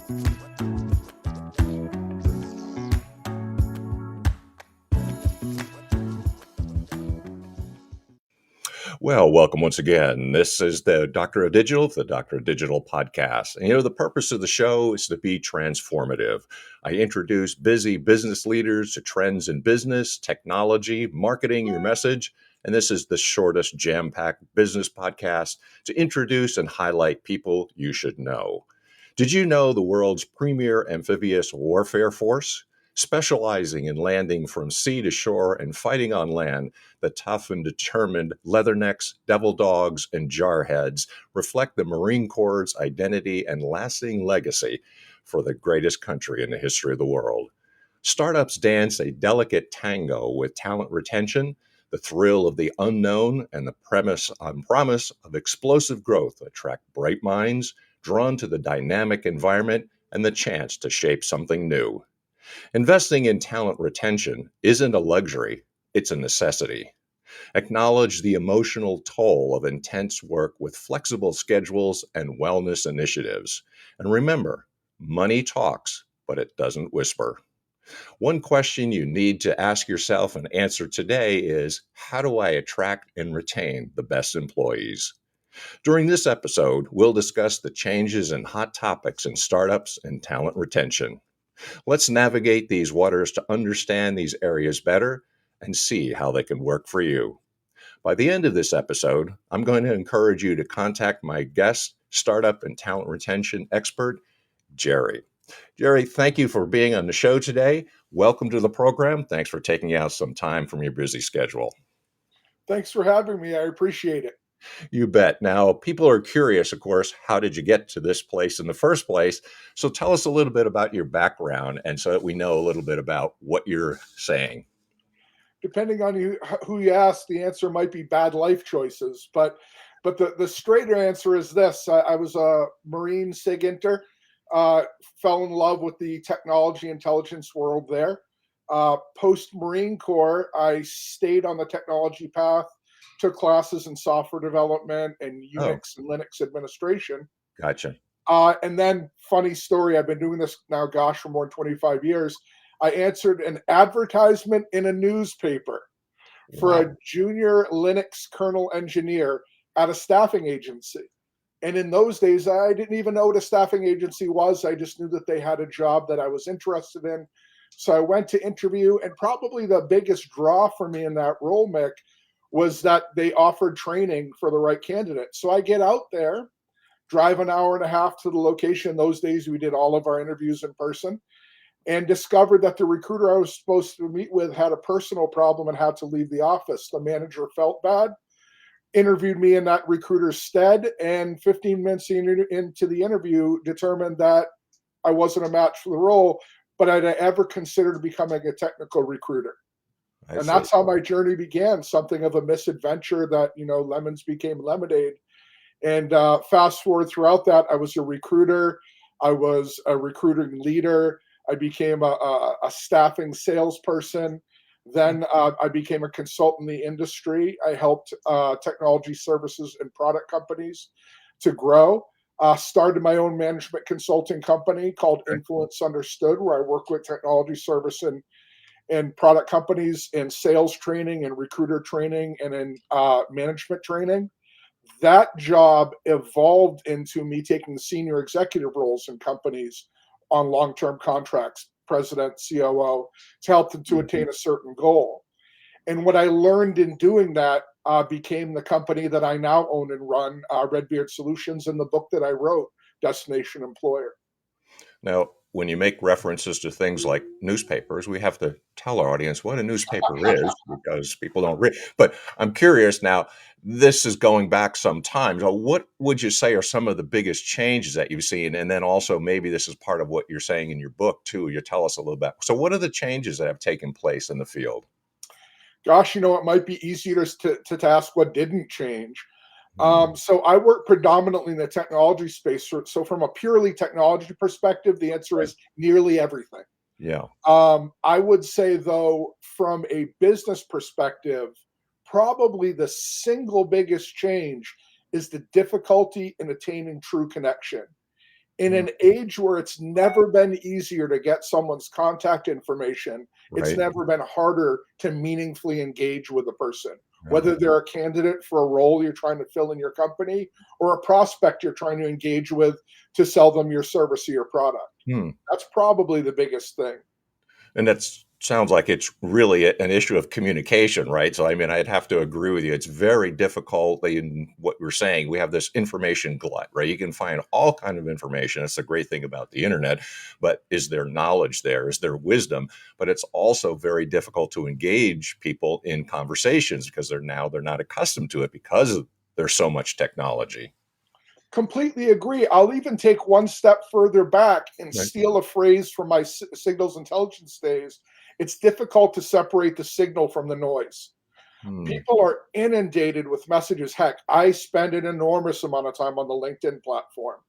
Well, welcome once again. This is the Doctor of Digital, the Doctor of Digital podcast. And the purpose of the show is to be transformative. I introduce busy business leaders to trends in business, technology, marketing your message. And this is the shortest jam-packed business podcast to introduce and highlight people you should know. Did you know the world's premier amphibious warfare force? Specializing in landing from sea to shore and fighting on land, the tough and determined leathernecks, devil dogs, and jarheads reflect the Marine Corps' identity and lasting legacy for the greatest country in the history of the world. Startups dance a delicate tango with talent retention, the thrill of the unknown, and the promise of explosive growth attract bright minds drawn to the dynamic environment and the chance to shape something new. Investing in talent retention isn't a luxury, it's a necessity. Acknowledge the emotional toll of intense work with flexible schedules and wellness initiatives. And remember, money talks, but it doesn't whisper. One question you need to ask yourself and answer today is, how do I attract and retain the best employees? During this episode, we'll discuss the changes and hot topics in startups and talent retention. Let's navigate these waters to understand these areas better and see how they can work for you. By the end of this episode, I'm going to encourage you to contact my guest, startup and talent retention expert, Gerry. Gerry, thank you for being on the show today. Welcome to the program. Thanks for taking out some time from your busy schedule. Thanks for having me. I appreciate it. You bet. Now, people are curious, of course, how did you get to this place in the first place? So tell us a little bit about your background and so that we know a little bit about what you're saying. Depending on who you ask, the answer might be bad life choices. But the straighter answer is this. I was a Marine SIG inter, fell in love with the technology intelligence world there. Post Marine Corps, I stayed on the technology path, took classes in software development and Unix and Linux administration. Gotcha. And then, funny story, I've been doing this now, for more than 25 years. I answered an advertisement in a newspaper for a junior Linux kernel engineer at a staffing agency. And in those days, I didn't even know what a staffing agency was. I just knew that they had a job that I was interested in. So I went to interview, and probably the biggest draw for me in that role, Mick, was that they offered training for the right candidate. So I get out there, drive an hour and a half to the location. In those days, we did all of our interviews in person, and discovered that the recruiter I was supposed to meet with had a personal problem and had to leave the office. The manager felt bad, interviewed me in that recruiter's stead, and 15 minutes into the interview determined that I wasn't a match for the role, but I'd ever considered becoming a technical recruiter. And that's how my journey began, something of a misadventure that, lemons became lemonade. And fast forward throughout that, I was a recruiter. I was a recruiting leader. I became a staffing salesperson. Then I became a consultant in the industry. I helped technology services and product companies to grow. Started my own management consulting company called Influence Understood, where I work with technology service and product companies in sales training and recruiter training and in management training. That job evolved into me taking senior executive roles in companies on long-term contracts, president, COO, to help them to attain a certain goal. And what I learned in doing that became the company that I now own and run, Redbeard Solutions, and the book that I wrote, Destination Employer. Now, when you make references to things like newspapers, we have to tell our audience what a newspaper is because people don't read. But I'm curious now, this is going back some time. So what would you say are some of the biggest changes that you've seen? And then also maybe this is part of what you're saying in your book too. You tell us a little bit. So what are the changes that have taken place in the field? Gosh, it might be easier to ask what didn't change. So I work predominantly in the technology space. So from a purely technology perspective, the answer is nearly everything. Yeah. I would say, though, from a business perspective, probably the single biggest change is the difficulty in attaining true connection. In Mm, an age where it's never been easier to get someone's contact information, it's right. never been harder to meaningfully engage with a person, Yeah. whether they're a candidate for a role you're trying to fill in your company or a prospect you're trying to engage with to sell them your service or your product. Hmm. That's probably the biggest thing. And that sounds like it's really an issue of communication, right? So, I mean, I'd have to agree with you. It's very difficult in what you're saying. We have this information glut, right? You can find all kind of information. That's the great thing about the internet. But is there knowledge there? Is there wisdom? But it's also very difficult to engage people in conversations because they're not accustomed to it because there's so much technology. Completely agree. I'll even take one step further back and Right. steal a phrase from my signals intelligence days. It's difficult to separate the signal from the noise. Hmm. People are inundated with messages. Heck, I spend an enormous amount of time on the LinkedIn platform,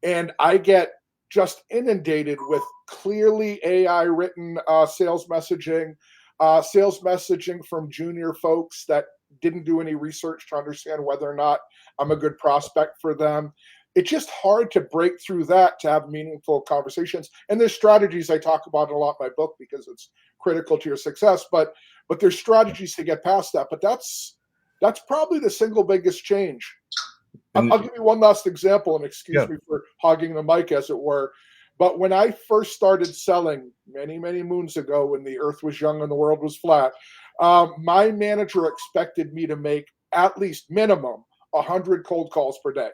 and I get just inundated with clearly AI written sales messaging from junior folks that didn't do any research to understand whether or not I'm a good prospect for them. It's just hard to break through that to have meaningful conversations. And there's strategies I talk about a lot in my book because it's critical to your success. But there's strategies to get past that. But that's probably the single biggest change. And I'll give you one last example, and yeah. excuse me for hogging the mic, as it were. But when I first started selling many, many moons ago, when the earth was young and the world was flat, my manager expected me to make at least minimum 100 cold calls per day.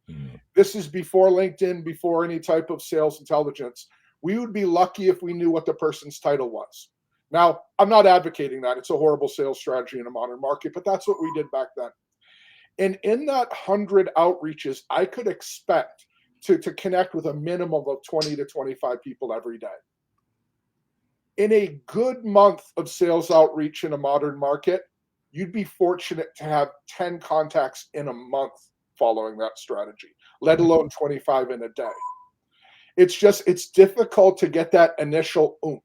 Hmm. This is before LinkedIn, before any type of sales intelligence. We would be lucky if we knew what the person's title was. Now, I'm not advocating that. It's a horrible sales strategy in a modern market, but that's what we did back then. And in that 100 outreaches, I could expect to connect with a minimum of 20 to 25 people every day. In a good month of sales outreach in a modern market, you'd be fortunate to have 10 contacts in a month following that strategy, let Right. alone 25 in a day. It's difficult to get that initial oomph.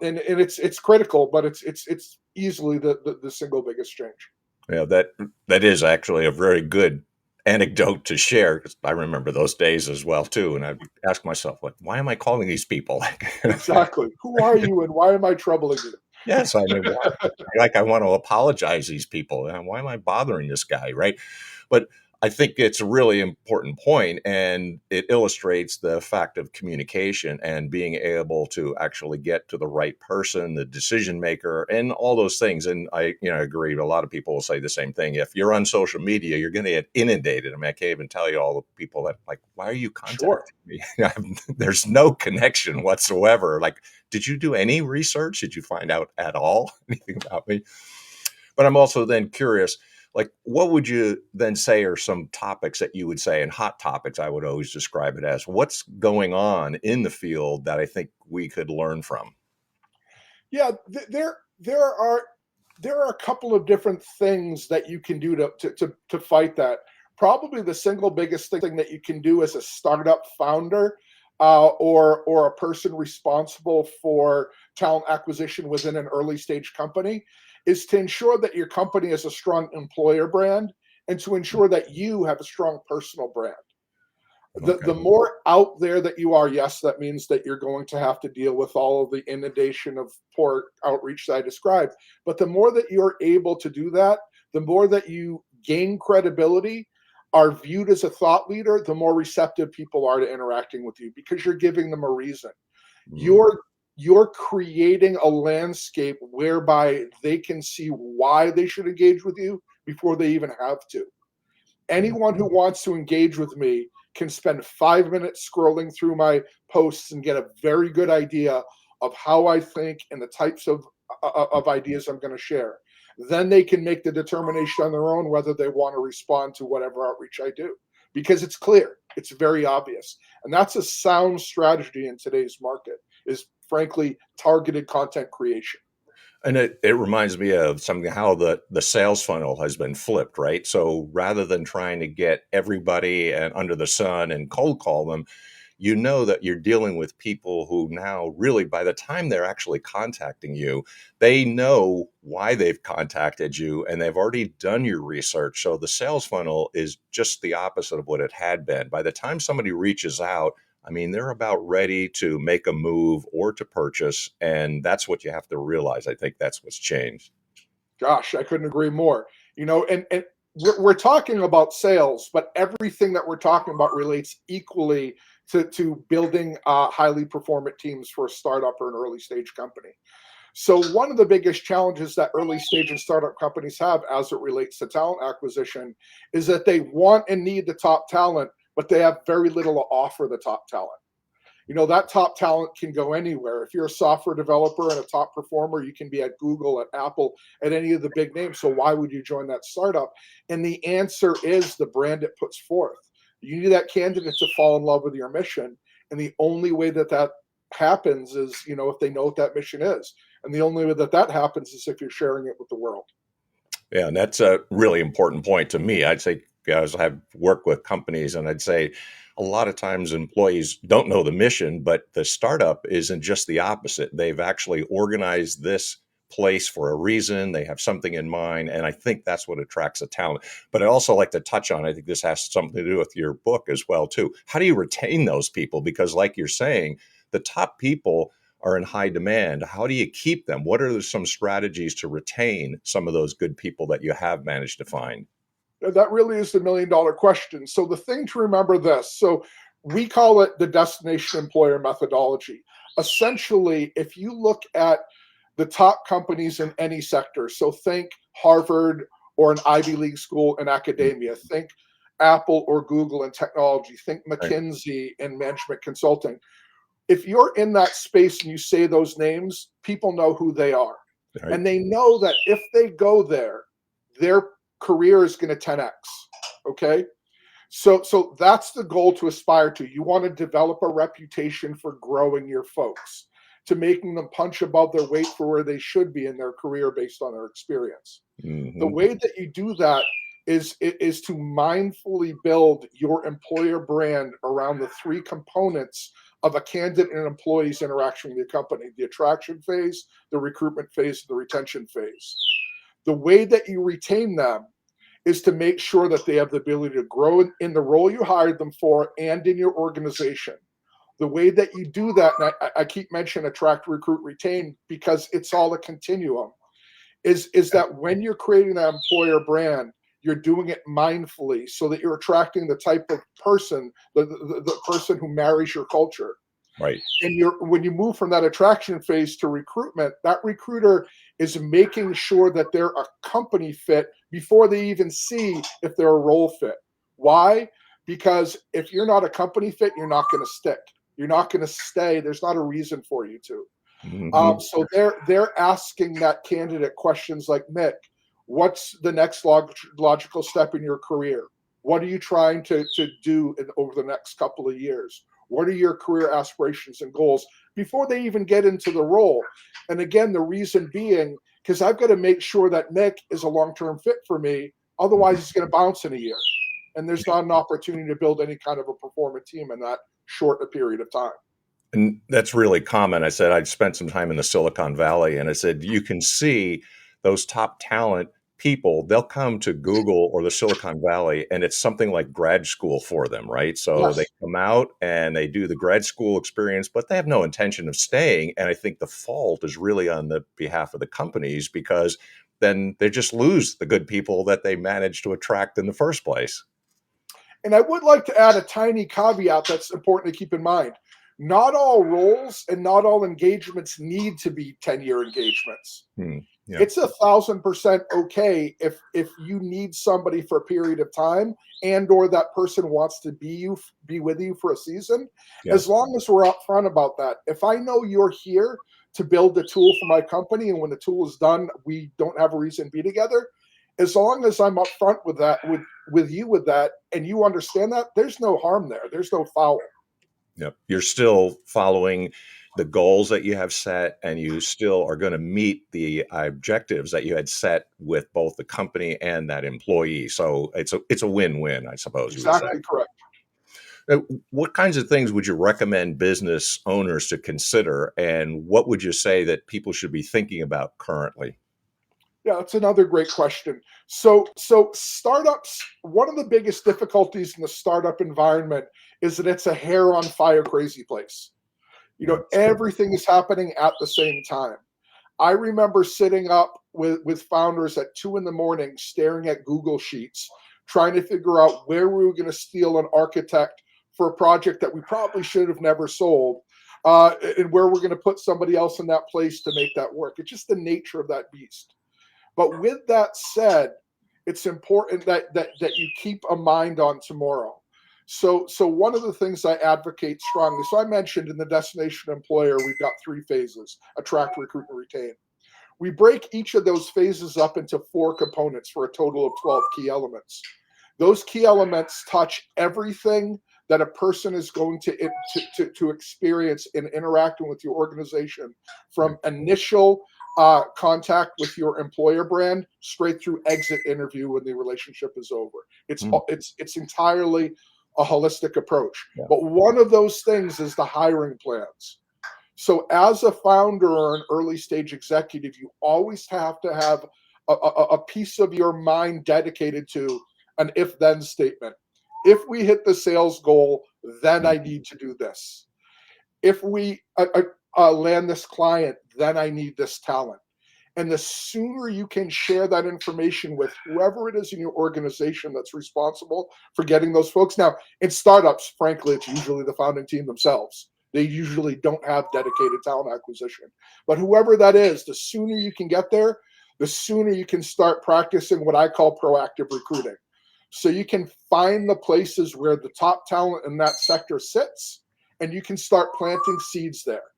And it's critical, but it's easily the single biggest change. Yeah, that is actually a very good anecdote to share because I remember those days as well too. And I ask myself, like, why am I calling these people? Exactly. Who are you and why am I troubling you? Yes, I mean, why, like I want to apologize to these people. And why am I bothering this guy, right? But I think it's a really important point, and it illustrates the fact of communication and being able to actually get to the right person, the decision maker, and all those things. And I agree. A lot of people will say the same thing. If you're on social media, you're going to get inundated. I mean, I can't even tell you all the people that like, why are you Sure. contacting me? There's no connection whatsoever. Like, did you do any research? Did you find out at all anything about me? But I'm also then curious, like, what would you then say are some topics that you would say, and hot topics, I would always describe it as, what's going on in the field that I think we could learn from? Yeah, there are a couple of different things that you can do to fight that. Probably the single biggest thing that you can do as a startup founder, or a person responsible for talent acquisition within an early stage company, is to ensure that your company has a strong employer brand and to ensure that you have a strong personal brand. The Okay. more out there that you are, yes, that means that you're going to have to deal with all of the inundation of poor outreach that I described. But the more that you're able to do that, the more that you gain credibility, are viewed as a thought leader, the more receptive people are to interacting with you because you're giving them a reason. Mm, You're creating a landscape whereby they can see why they should engage with you before they even have to. mm, Anyone who wants to engage with me can spend 5 minutes scrolling through my posts and get a very good idea of how I think and the types of ideas I'm going to share. Then they can make the determination on their own whether they want to respond to whatever outreach I do, because it's clear, it's very obvious, and that's a sound strategy in today's market. Is frankly targeted content creation. And it reminds me of something how the sales funnel has been flipped, right? So rather than trying to get everybody and under the sun and cold call them, you know that you're dealing with people who now really, by the time they're actually contacting you, they know why they've contacted you and they've already done your research. So the sales funnel is just the opposite of what it had been. By the time somebody reaches out, I mean, they're about ready to make a move or to purchase. And that's what you have to realize. I think that's what's changed. Gosh, I couldn't agree more. And we're talking about sales, but everything that we're talking about relates equally to building highly performant teams for a startup or an early stage company. So one of the biggest challenges that early stage and startup companies have as it relates to talent acquisition is that they want and need the top talent, but they have very little to offer the top talent. That top talent can go anywhere. If you're a software developer and a top performer, you can be at Google, at Apple, at any of the big names. So why would you join that startup? And the answer is the brand it puts forth. You need that candidate to fall in love with your mission. And the only way that that happens is, if they know what that mission is. And the only way that that happens is if you're sharing it with the world. Yeah, and that's a really important point to me. I'd say, guys, I've worked with companies, and I'd say a lot of times employees don't know the mission, but the startup isn't just the opposite. They've actually organized this place for a reason. They have something in mind, and I think that's what attracts the talent. But I also like to touch on, I think this has something to do with your book as well, too. How do you retain those people? Because like you're saying, the top people are in high demand. How do you keep them? What are some strategies to retain some of those good people that you have managed to find? That really is the $1 million question. So the thing to remember this. So we call it the destination employer methodology. Essentially, if you look at the top companies in any sector, so think Harvard or an Ivy League school in academia, think Apple or Google in technology, think Right, McKinsey in management consulting. If you're in that space and you say those names, people know who they are. right, And they know that if they go there, their career is going to 10x. Okay. So that's the goal to aspire to. You want to develop a reputation for growing your folks, to making them punch above their weight for where they should be in their career based on their experience. The hmm, way that you do that is to mindfully build your employer brand around the three components of a candidate and employee's interaction with your company: the attraction phase, the recruitment phase, the retention phase. The way that you retain them is to make sure that they have the ability to grow in the role you hired them for and in your organization. The way that you do that, and I keep mentioning attract, recruit, retain, because it's all a continuum, is yeah, that when you're creating that employer brand, you're doing it mindfully so that you're attracting the type of person, the person who marries your culture. right, And when you move from that attraction phase to recruitment, that recruiter is making sure that they're a company fit before they even see if they're a role fit. Why? Because if you're not a company fit, you're not going to stick. You're not going to stay. There's not a reason for you to. hmm, So they're asking that candidate questions like, Mick, what's the next logical step in your career? What are you trying to do over the next couple of years? What are your career aspirations and goals before they even get into the role? And again, the reason being, because I've got to make sure that Mick is a long-term fit for me. Otherwise, he's going to bounce in a year. And there's not an opportunity to build any kind of a performant team in that short a period of time. And that's really common. I said I'd spent some time in the Silicon Valley, and I said you can see those top talent people, they'll come to Google or the Silicon Valley, and it's something like grad school for them, right? So they Yes. come out and they do the grad school experience, but they have no intention of staying. And I think the fault is really on the behalf of the companies because then they just lose the good people that they managed to attract in the first place. And I would like to add a tiny caveat that's important to keep in mind. Not all roles and not all engagements need to be 10-year engagements. Hmm. Yeah. It's 1,000% okay if you need somebody for a period of time and or that person wants to be with you for a season, Yeah. as long as we're upfront about that. If I know you're here to build a tool for my company, and when the tool is done, we don't have a reason to be together, as long as I'm upfront with that, with you with that, and you understand that, there's no harm there. There's no foul. Yep. You're still following the goals that you have set, and you still are going to meet the objectives that you had set with both the company and that employee. So it's a win-win, I suppose you would say. Exactly correct. Uh, What kinds of things would you recommend business owners to consider, and what would you say that people should be thinking about currently? Yeah, that's another great question. So startups, one of the biggest difficulties in the startup environment is that it's a hair on fire crazy place. That's true. Everything is happening at the same time. I remember sitting up with founders at 2 in the morning, staring at Google Sheets, trying to figure out where we were going to steal an architect for a project that we probably should have never sold, and where we're going to put somebody else in that place to make that work. It's just the nature of that beast. But with that said, it's important that you keep a mind on tomorrow. So one of the things I advocate strongly. So I mentioned in the destination employer, we've got 3 phases: attract, recruit, and retain. We break each of those phases up into 4 components for a total of 12 key elements. Those key elements touch everything that a person is going to experience in interacting with your organization, Right. from initial contact with your employer brand straight through exit interview when the relationship is over. It's Mm, it's entirely a holistic approach. yeah. But one of those things is the hiring plans. So as a founder or an early stage executive, you always have to have a piece of your mind dedicated to an if then statement. If we hit the sales goal, then I Mhm. need to do this. If we land this client, then I need this talent. And the sooner you can share that information with whoever it is in your organization that's responsible for getting those folks. Now, in startups, frankly, it's usually the founding team themselves. They usually don't have dedicated talent acquisition. But whoever that is, the sooner you can get there, the sooner you can start practicing what I call proactive recruiting. So you can find the places where the top talent in that sector sits, and you can start planting seeds there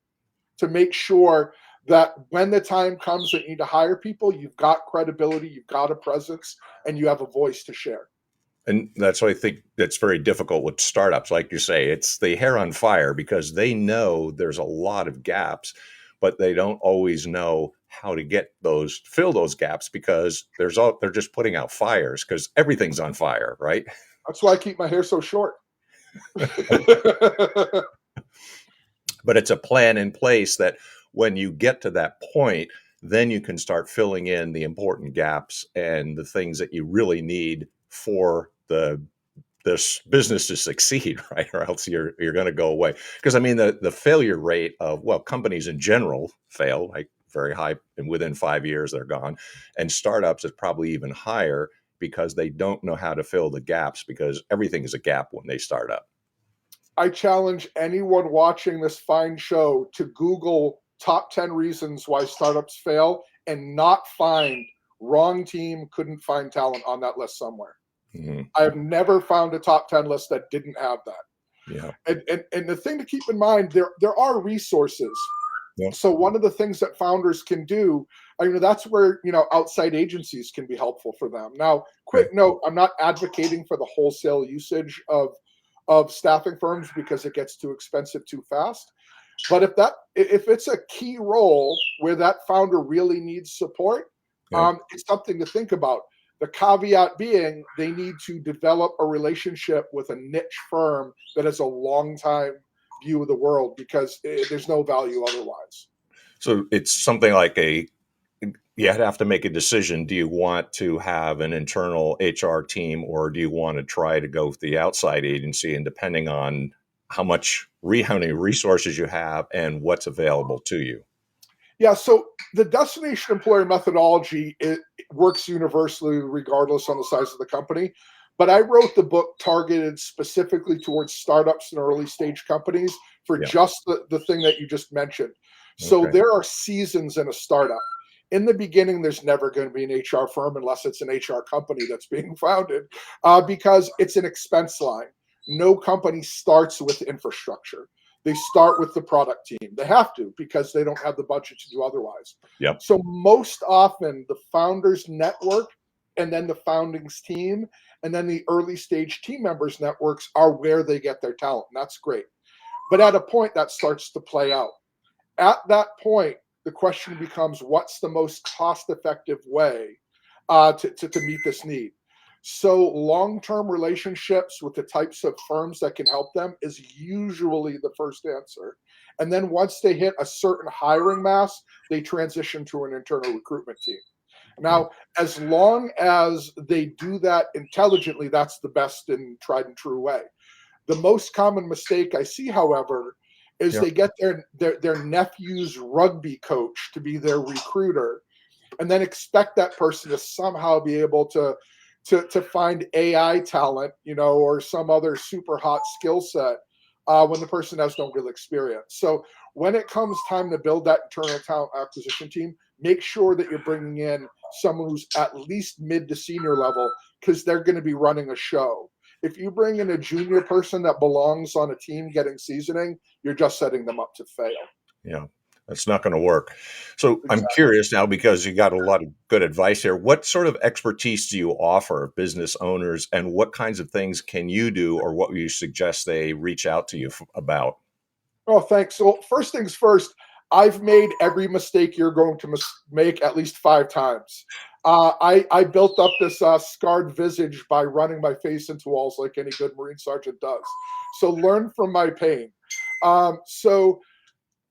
to make sure that when the time comes that you need to hire people, you've got credibility, you've got a presence, and you have a voice to share. And that's why I think that's very difficult with startups. Like you say, it's the hair on fire because they know there's a lot of gaps, but they don't always know how to get those, fill those gaps because they're just putting out fires because everything's on fire, right? That's why I keep my hair so short. But it's a plan in place that when you get to that point, then you can start filling in the important gaps and the things that you really need for this business to succeed, right? Or else you're going to go away. Because I mean, the failure rate of, well, companies in general fail like very high, and within 5 years they're gone. And startups is probably even higher because they don't know how to fill the gaps because everything is a gap when they start up. I challenge anyone watching this fine show to Google top 10 reasons why startups fail and not find wrong team, couldn't find talent on that list somewhere. Mhm. I've never found a top 10 list that didn't have that. Yeah. And the thing to keep in mind, there are resources. Yeah. So one of the things that founders can do, that's where outside agencies can be helpful for them. Now, Okay. quick note: I'm not advocating for the wholesale usage of staffing firms because it gets too expensive too fast. But if it's a key role where that founder really needs support, Okay. it's something to think about. The caveat being they need to develop a relationship with a niche firm that has a long time view of the world because there's no value otherwise. So it's something like you have to make a decision. Do you want to have an internal HR team or do you want to try to go with the outside agency? And depending on how many resources you have and what's available to you. Yeah, so the destination employer methodology, it works universally regardless on the size of the company. But I wrote the book targeted specifically towards startups and early stage companies for Yeah. just the thing that you just mentioned. So Okay. there are seasons in a startup. In the beginning, there's never going to be an HR firm unless it's an HR company that's being founded, because it's an expense line. No company starts with infrastructure. They start with the product team. They have to because they don't have the budget to do otherwise. Yep. So most often the founders network and then the foundings team and then the early stage team members networks are where they get their talent. And that's great. But at a point that starts to play out. At that point, the question becomes what's the most cost effective way to meet this need? So long-term relationships with the types of firms that can help them is usually the first answer. And then once they hit a certain hiring mass, they transition to an internal recruitment team. Mm. Now, as long as they do that intelligently, that's the best and tried and true way. The most common mistake I see, however, is Yeah. they get their nephew's rugby coach to be their recruiter and then expect that person to somehow be able to find AI talent, or some other super hot skill set when the person has no real experience. So when it comes time to build that internal talent acquisition team, make sure that you're bringing in someone who's at least mid to senior level because they're going to be running a show. If you bring in a junior person that belongs on a team getting seasoning, you're just setting them up to fail. Yeah, that's not going to work. So I'm Exactly. curious now because you got a lot of good advice here. What sort of expertise do you offer business owners, and what kinds of things can you do, or what would you suggest they reach out to you about? Oh, thanks. So first things first, I've made every mistake you're going to make at least 5 times. I built up this scarred visage by running my face into walls like any good Marine Sergeant does. So learn from my pain. So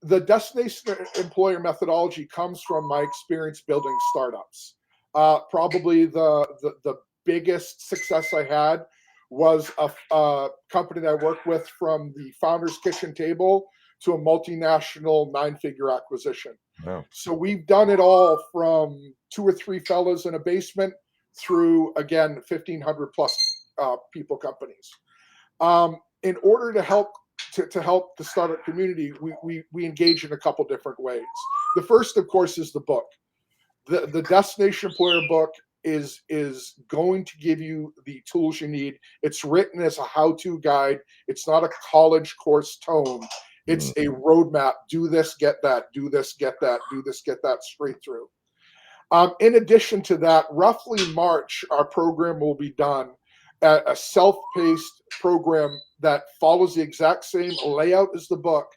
the destination employer methodology comes from my experience building startups. Probably the biggest success I had was a company that I worked with from the founder's kitchen table to a multinational 9-figure acquisition. Wow. So we've done it all from 2 or 3 fellas in a basement through, again, 1,500 plus people companies. In order to help help the startup community, we engage in a couple different ways. The first, of course, is the book. The Destination Employer book is going to give you the tools you need. It's written as a how-to guide. It's not a college course tome. It's Mm. a roadmap. Do this, get that. Do this, get that. Do this, get that. Straight through. In addition to that, roughly March, our program will be done at a self-paced program that follows the exact same layout as the book,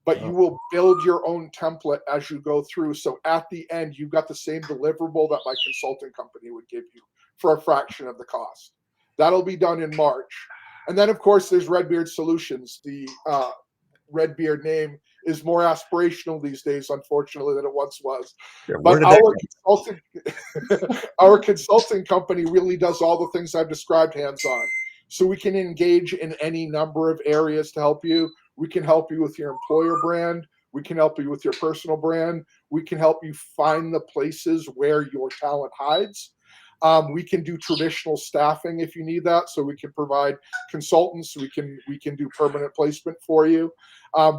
but you Oh, will build your own template as you go through. So at the end, you've got the same deliverable that my consulting company would give you for a fraction of the cost. That'll be done in March. And then, of course, there's Redbeard Solutions. The Redbeard name is more aspirational these days, unfortunately, than it once was. yeah. Where But did that come? our consulting company really does all the things I've described hands on. So we can engage in any number of areas to help you. We can help you with your employer brand. We can help you with your personal brand. We can help you find the places where your talent hides. We can do traditional staffing if you need that. So we can provide consultants. We can do permanent placement for you.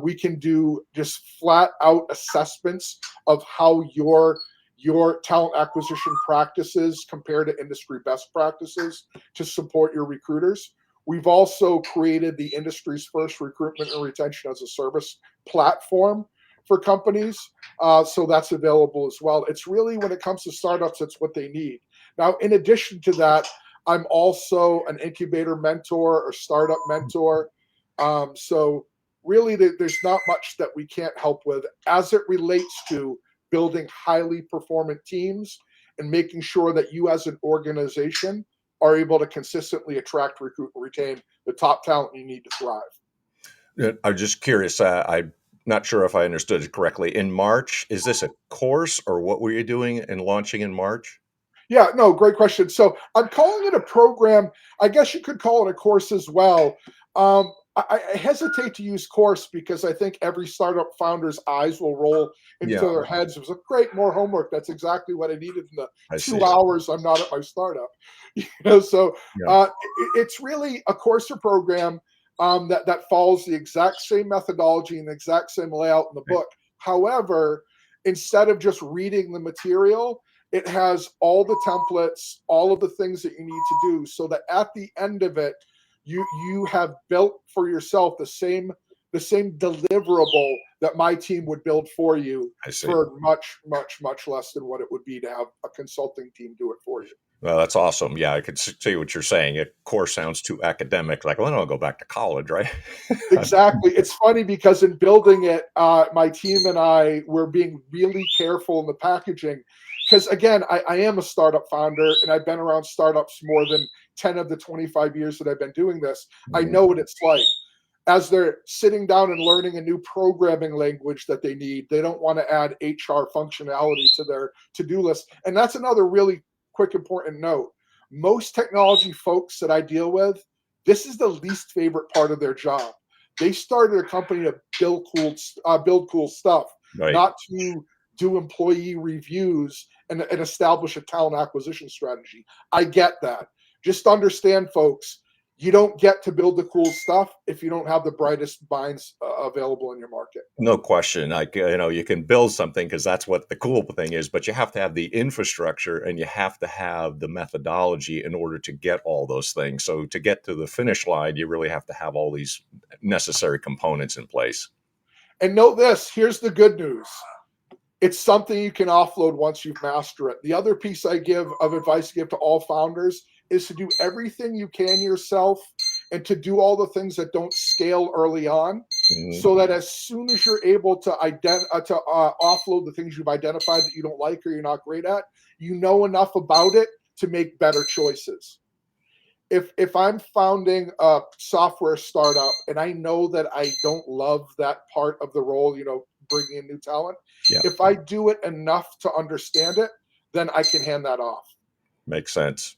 We can do just flat out assessments of how your talent acquisition practices compare to industry best practices to support your recruiters. We've also created the industry's first recruitment and retention as a service platform for companies. So that's available as well. It's really, when it comes to startups, it's what they need. Now, in addition to that, I'm also an incubator mentor or startup mentor. So really, there's not much that we can't help with as it relates to building highly performant teams and making sure that you as an organization are able to consistently attract, recruit, and retain the top talent you need to thrive. I'm just curious. I'm not sure if I understood it correctly. In March, is this a course, or what were you doing and launching in March? Yeah, no, great question. So I'm calling it a program. I guess you could call it a course as well. I hesitate to use course because I think every startup founder's eyes will roll into Yeah, their heads. It was a great, more homework. That's exactly what I needed in the I two see. hours I'm not at my startup. So Yeah. it's really a course or program that follows the exact same methodology and the exact same layout in the Right. book. However, instead of just reading the material, it has all the templates, all of the things that you need to do, so that at the end of it, you have built for yourself the same deliverable that my team would build for you I see. for much less than what it would be to have a consulting team do it for you. Well, that's awesome. Yeah, I could see what you're saying. It course sounds too academic. Like, well, then I'll go back to college, right? Exactly. It's funny because in building it, my team and I were being really careful in the packaging because again, I am a startup founder and I've been around startups more than 10 of the 25 years that I've been doing this. I Mhm. know what it's like. As they're sitting down and learning a new programming language that they need, they don't want to add HR functionality to their to-do list. And that's another really quick important note. Most technology folks that I deal with, this is the least favorite part of their job. They started a company to build cool stuff, Right. not to do employee reviews and establish a talent acquisition strategy. I get that. Just understand, folks, you don't get to build the cool stuff if you don't have the brightest minds available in your market. No question. Like, you can build something because that's what the cool thing is, but you have to have the infrastructure and you have to have the methodology in order to get all those things. So to get to the finish line, you really have to have all these necessary components in place. And note this, here's the good news. It's something you can offload once you've mastered it. The other piece I give of advice I give to all founders is to do everything you can yourself and to do all the things that don't scale early on, Mhm. so that as soon as you're able to offload the things you've identified that you don't like or you're not great at, you know enough about it to make better choices. If I'm founding a software startup and I know that I don't love that part of the role, bringing in new talent, Yeah, if I do it enough to understand it, then I can hand that off. makes sense.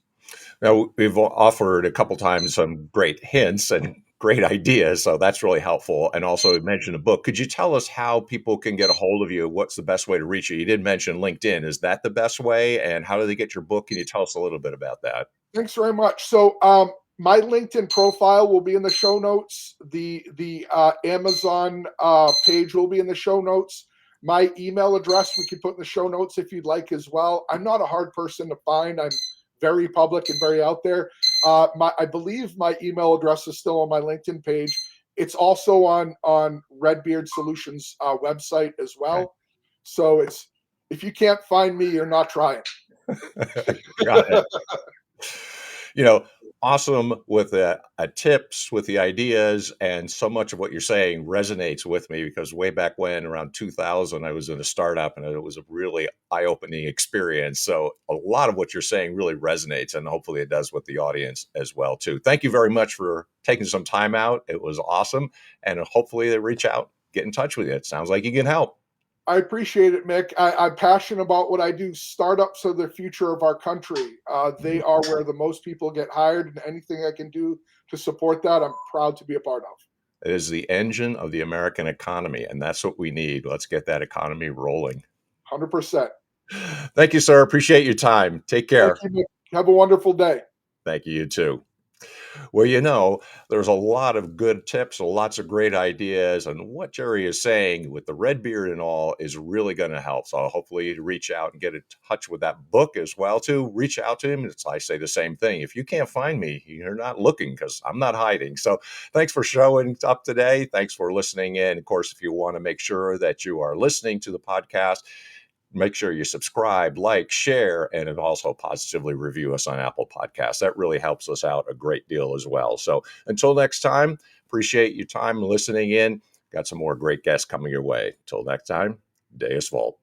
Now, we've offered a couple times some great hints and great ideas, so that's really helpful. And also, you mentioned a book. Could you tell us how people can get a hold of you? What's the best way to reach you? You did mention LinkedIn. Is that the best way? And how do they get your book? Can you tell us a little bit about that? Thanks very much. So, my LinkedIn profile will be in the show notes. The Amazon page will be in the show notes. My email address we could put in the show notes if you'd like as well. I'm not a hard person to find. I'm very public and very out there. I believe my email address is still on my LinkedIn page. It's also on Redbeard Solutions website as Okay. well. So it's if you can't find me, you're not trying. Got it. you know, awesome with the tips, with the ideas, and so much of what you're saying resonates with me because way back when, around 2000, I was in a startup and it was a really eye-opening experience. So a lot of what you're saying really resonates, and hopefully it does with the audience as well too. Thank you very much for taking some time out. It was awesome, and hopefully they reach out, get in touch with you. It sounds like you can help. I appreciate it, Mick. I'm passionate about what I do. Startups are the future of our country. They are where the most people get hired, and anything I can do to support that, I'm proud to be a part of. It is the engine of the American economy, and that's what we need. Let's get that economy rolling. 100%. Thank you, sir. Appreciate your time. Take Thank care. you, Mick. Have a wonderful day. Thank you, you too. Well, there's a lot of good tips, lots of great ideas, and what Gerry is saying with the red beard and all is really going to help. So hopefully you reach out and get in touch with that book as well too. Reach out to him. I say the same thing. If you can't find me, you're not looking because I'm not hiding. So thanks for showing up today. Thanks for listening in. Of course, if you want to make sure that you are listening to the podcast, make sure you subscribe, like, share, and also positively review us on Apple Podcasts. That really helps us out a great deal as well. So until next time, appreciate your time listening in. Got some more great guests coming your way. Until next time, Deus Volt.